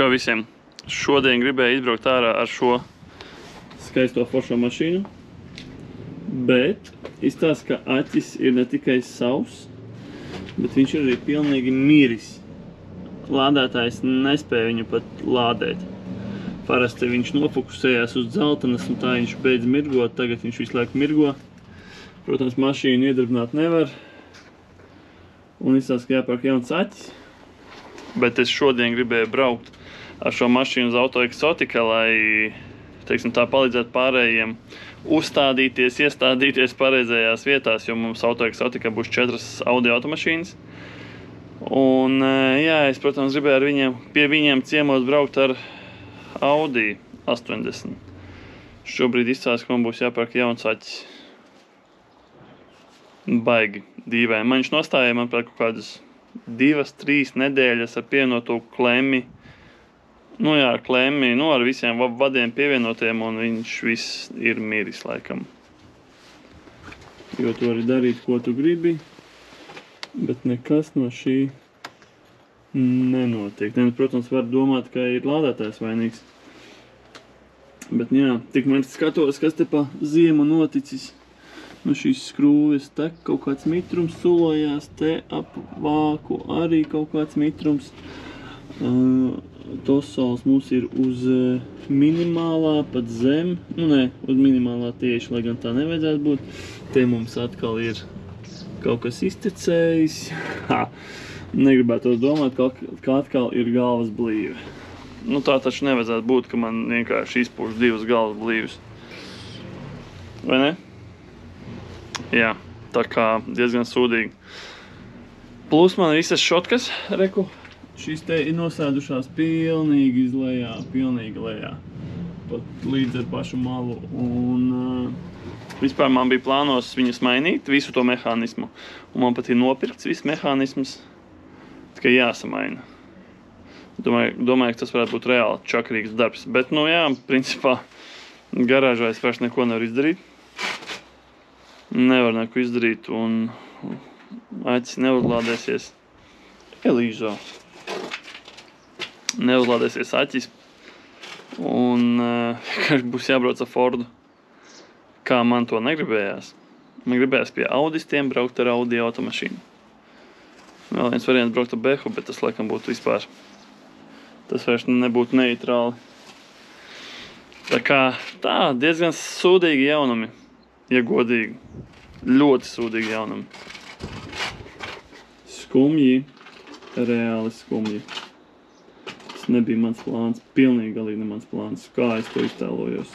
Čau visiem! Šodien gribēju izbraukt ārā ar šo skaisto foršo mašīnu, bet izstāsta, ka aķis ir ne tikai savs, bet viņš ir arī pilnīgi miris. Lādētājs nespēja viņu pat lādēt. Parasti viņš nofokusējās uz dzeltenes un tā viņš beidz mirgot, tagad viņš visu laiku mirgo. Protams, mašīnu iedarbināt nevar. Un izstāsta, ka jāpērk jauns aķis. Bet es šodien gribēju braukt ar šo mašīnu uz Auto Exotica, lai, teiksim tā, palīdzētu pārējiem uzstādīties, iestādīties pareizajās vietās, jo mums Auto Exotica būs 4 Audi automašīnas. Un, jā, es, protams, gribēju pie viņiem ciemos braukt ar Audi 80. Šobrīd izstāsta, ka man būs jāpērk jauns aķis. Baigi dīvaini. Man viņš nostājīja, man pēc kaut kādas 2-3 nedēļas ar pievienoto klemmi. Nu jā, klemmi, ar visiem vadiem pievienotiem, un viņš viss ir miris laikam. Jo tu vari darīt, ko tu gribi, bet nekas no šī nenotiek. Protams, var domāt, ka ir lādētājs vainīgs. Bet jā, tikmēr skatos, kas te pa ziemu noticis. Nu šīs skrūves te kaut kāds mitrums sulojās, te ap vāku arī kaut kāds mitrums. Tosols mums ir uz minimālā, pat zem. Nu nē, uz minimālā tieši, lai gan tā nevajadzētu būt. Te mums atkal ir kaut kas iztecējis. Negribētu domāt, ka atkal ir galvas blīve. Nu tā taču nevajadzētu būt, ka man vienkārši izpūš 2 galvas blīves. Vai ne? Jā, tā kā diezgan sūdīgi. Plus man visas šotkas, reku, šīs te ir nosēdušās pilnīgi izlējā, pilnīgi lejā. Pat līdz ar pašu malu. Un vispār man bija plānos viņas mainīt, visu to mehānismu. Un man pat ir nopirkts viss mehānisms, tikai jāsamaina. Domāju, ka tas varētu būt reāli čakarīgs darbs. Bet, nu jā, principā, garāžā es vairs neko nevaru izdarīt. Nevar neko izdarīt, un aķis neuzlādēsies. Elīžo. Neuzlādēsies aķis, un vienkārši būs jābrauc ar Fordu. Kā man to negribējās. Man gribējās pie Audistiem braukt ar Audi automašīnu. Vēl viens variants braukt ar Behu, bet tas laikam būtu vispār. Tas vairs nebūtu neitrāli. Tā kā tā, diezgan sūdīgi jaunumi. Ja godīgi. Ļoti sūdīgi jaunumi. Skumji. Reāli skumji. Tas nebija mans plāns. Pilnīgi galīgi ne mans plāns. Kā es to iztēlojos.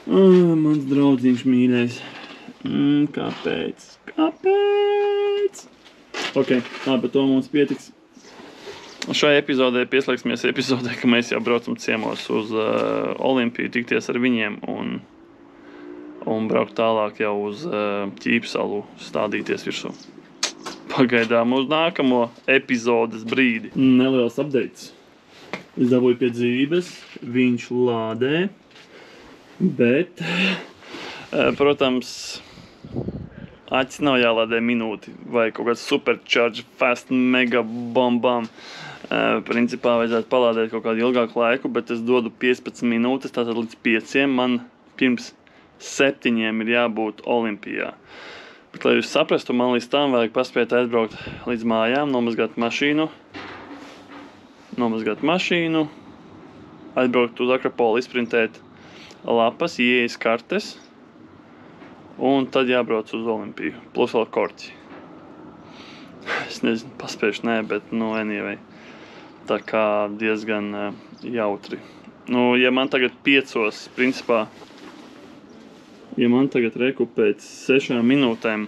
Mans draudziņš mīļais. Kāpēc? Kāpēc? Ok, bet to mums pietiks. Šai epizodē pieslēgsimies epizodē, ka mēs jau braucam ciemos uz Olimpiju, tikties ar viņiem un braukt tālāk jau uz Ķīpsalu, stādīties virsū. Pagaidām uz nākamo epizodes brīdi. Neliels updates. Es dabūju pie dzīvības, viņš lādē, bet, protams, aķis nav jālādē minūti vai kaut kāds supercharge fast mega bombām. Principā vajadzētu palādēt kaut kādu ilgāku laiku, bet es dodu 15 minūtes, tātad līdz 5. Man pirms 7 ir jābūt Olimpijā. Bet, lai jūs saprastu, man līdz tam vajag paspēt aizbraukt līdz mājām, nomazgāt mašīnu, aizbraukt uz Akropolu, izprintēt lapas, ieejas kartes, un tad jābrauc uz Olimpiju, plus vēl korķi. Es nezinu, paspējuši nē, bet, anyway. Tā kā diezgan jautri. Ja man tagad 5, principā, ja man tagad reku pēc 6 minūtēm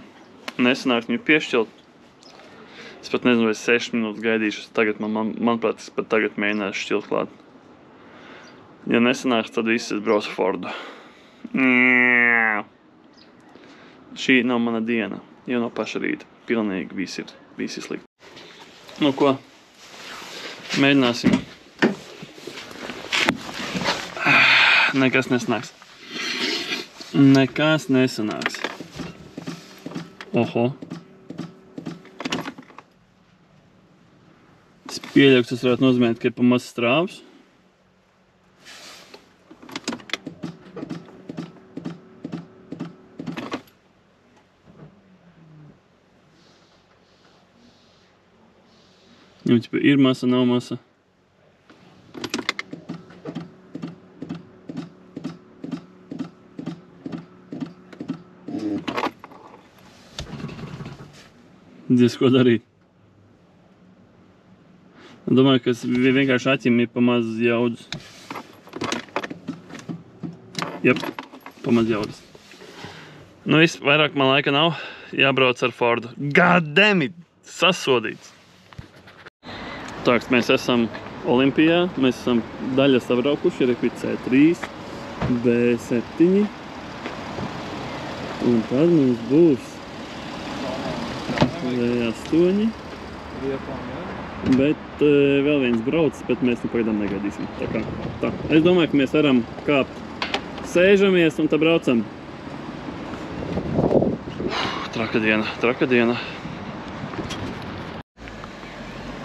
nesanāks viņu piešķilt, es pat nezinu, vai 6 minūtes gaidīšu, tagad manuprāt, es pat tagad mēģināšu šķilt klāt. Ja nesanāks, tad viss es braucu Fordu. Šī nav mana diena, jau no paša rīta. Pilnīgi viss ir slikti. Nu ko? Mēģināsim. Nekas nesanāks. Nekas nesanāks. Oho. Tas Pieļauju, ka tas varētu nozīmēt, ka ir pa maz strāvs. Ir masa, nav masa. Diez, ko darīt. Domāju, ka vienkārši aķim ir pa maz jaudas. Jep, pa maz jaudas. Nu viss, vairāk man laika nav. Jābrauc ar Fordu. God damn it! Sasodīts! Tāks, mēs esam Olimpijā. Mēs esam daļa sabraukuši. Ir C3, B7. Un tad mums būs V8. Bet vēl viens brauc, bet mēs pagaidām negaidīsim. Tā kā tā. Es domāju, ka mēs varam kāpt. Sēžamies un tā braucam. Traka diena, traka diena.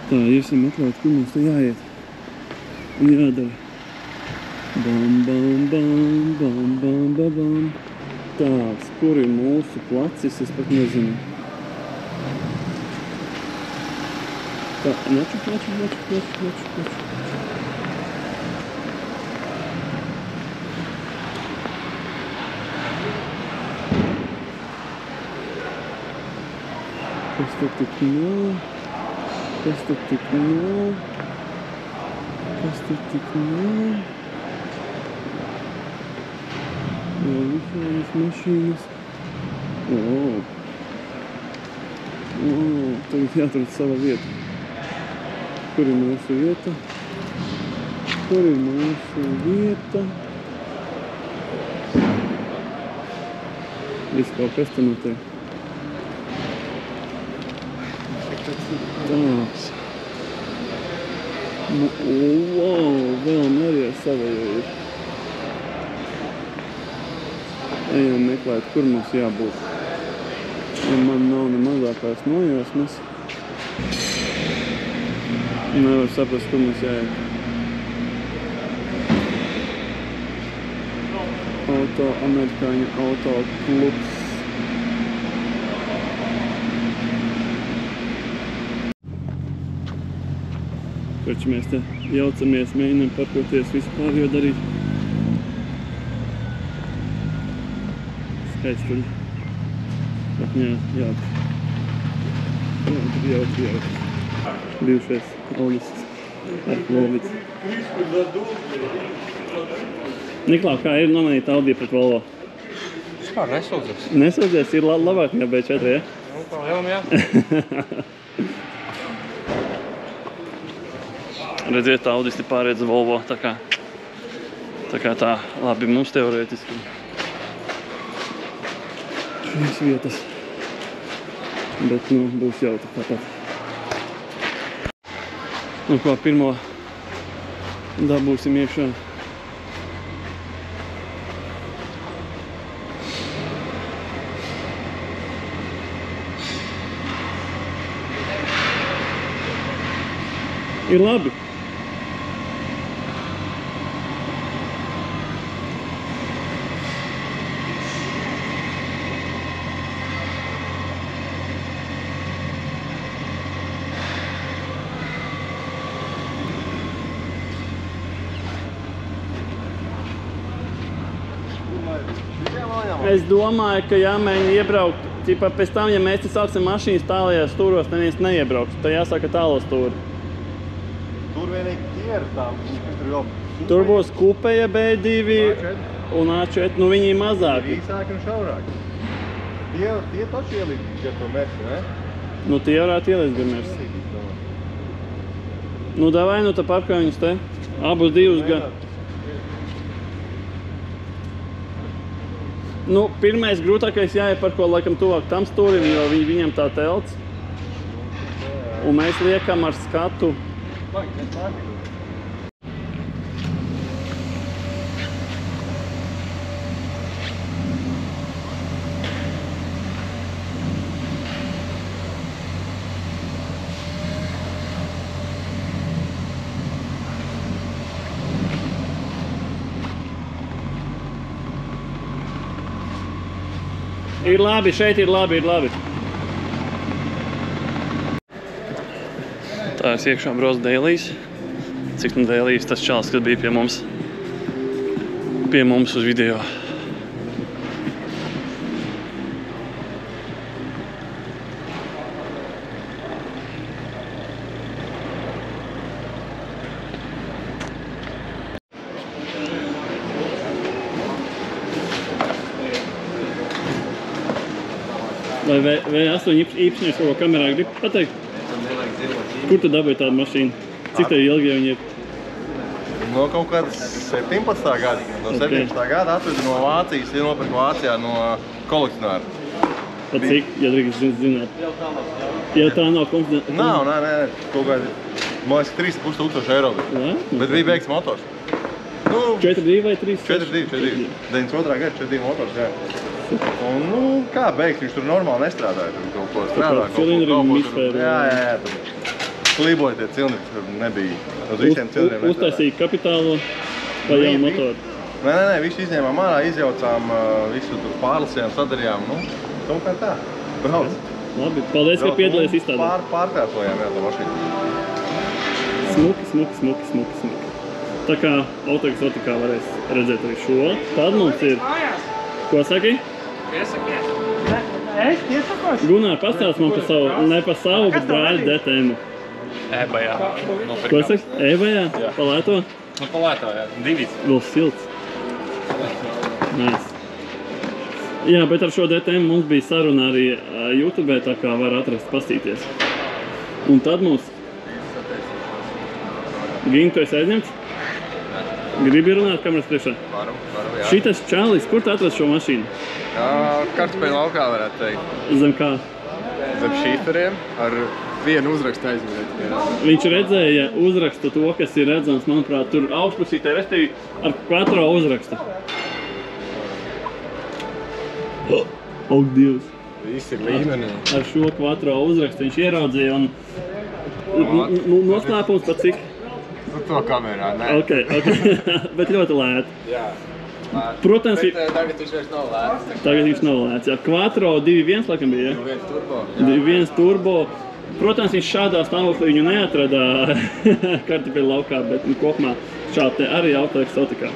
Tā, iesim meklēt, kur mums te jāiet. Un jādara. Bam, bam, bam, bam, bam, bam, bam. Tāds, kur ir mūsu placis, es pat nezinu. Tā, naču. Kas tad tik nav? Kas tad tik nav? Kas tad tik nav? Vēl visādas mašīnas. Tagad jāatrod sava vieta. Kur ir mūsu vieta? Kur ir mūsu vieta? Viss kaut kas te notiek. Tāds. Vēl arī ar savējo ir. Ejam meklēt, kur mums jābūt. Ja man nav ne mazākās nojausmas. Nevar saprast, kur mums jāiet. Amerikāņu auto klubs. Taču mēs te jaucamies, mēģinām parkoties vispār jau darīt. Skaistuļi. Bet jautri. Bijušais Olis ar Volvicu. Niklā, kā ir nomainīt Audi pret Volvo? Vispār nesūdzies. Nesūdzies, ir labāk nekā B4, ja? Nu, palielam, jā. Redziet, Audisti pārēdz Volvo, tā kā tā labi mums teorētiski. Šīs vietas. Bet, būs jautri tāpat. Nu, ko pirmo dabūsim iekšā. Ir labi. Es domāju, ka jāmēģina iebraukt, ķipa pēc tam, ja mēs te sāksim mašīnas tālajās stūros, neviens neiebrauks. Tā jāsaka tālo stūri. Tur vienīgi tie ir tā, tur jau... Tur būs kupeja B2 un A4, viņi ir mazāki. Īsāki un šaurāki. Tie taču ielīdīs, ja to mērķi, ne? Nu, tie varētu ielīdz gar mērķi. Nu, davai, tā parkā viņus te. Abus divus gan. Nu, pirmais grūtākais jāieparko laikam tuvāk tam stūrim, jo viņam tā telts. Un mēs liekam ar skatu. Ir labi, šeit ir labi, ir labi. Tā es iekšā braucu Dēlīs. Cik nu Dēlīs tas čalis, kad bija pie mums uz video. Vai V8 īpašnieks kaut ko kamerā grib pateikt? Kur tu dabūji tādu mašīnu? Cik tev ilgi jau viņi ir? No kaut kādas 17. gada. No 17. gada atvedu no Vācijas, nopirku Vācijā no kolekcionāra. Pat cik, ja drīkst zināt? Ja tā nav konfidenta? Nav, nē, kaut kādi, man liekas, 3,5 eiro bija. Bet bija beigts motors. 4.2 vai 3? 4.2. 92. gada 4.2 motors, jā. Un, kā beigts, viņš tur normāli nestrādāja. Tur kaut ko strādā, kaut ko. Jā. Kliboja tie cilindri, tur nebija. Uz visiem cilindriem nestrādāja. Uztaisīja kapitālo vai jaunu motoru? Nē, visu izņēmām ārā, izjaucām, visu tur pārlasījām, sadarījām. Kaut kā tā. Brauc. Labi, paldies, ka piedalījies izstādē. Pārkārtojām, jā, tā mašīnu. Smuki. Tā kā autoeksotikā varēs redzēt arī šo. Tad mums ir... Ko saki? Piesakies. Es piesakos? Gunār, pastāst man par savu, bet brāļu DTM. Ebajā. Ko saki? Ebajā? Palēto? Nu, palēto, jā. Divis. Vēl silts. Nice. Jā, bet ar šo DTM mums bija saruna arī YouTube, tā kā var atrast, pastīties. Un tad mums... Gini, tu esi aizņemts? Gribi runāt kameras priekšā? Varam, jā. Šitas čalis, kur tu atrast šo mašīnu? Kartupeļu laukā varētu teikt. Zem kā? Zem šīferiem ar vienu uzrakstu aizmirēt. Viņš redzēja uzrakstu to, kas ir redzams, manuprāt, tur augšpusītē, restīvi ar Quattro uzrakstu. Ak, Dievs! Viss ir līmenī. Ar šo Quattro uzrakstu viņš ieraudzīja un noslēpums pat cik? To kamerā, nē. Ok. Bet ļoti lēti. Jā. Protams, Bet tagad viņš vairs nav lēts. Tagad viņš nav lēts, jā. Quattro 2.1 laikam bija, jā? 2.1 turbo. 2.1 turbo. Protams, viņš šādā stāvoklī viņu neatrada kartupeļu laukā, bet kopumā šādi arī autoeksotikā.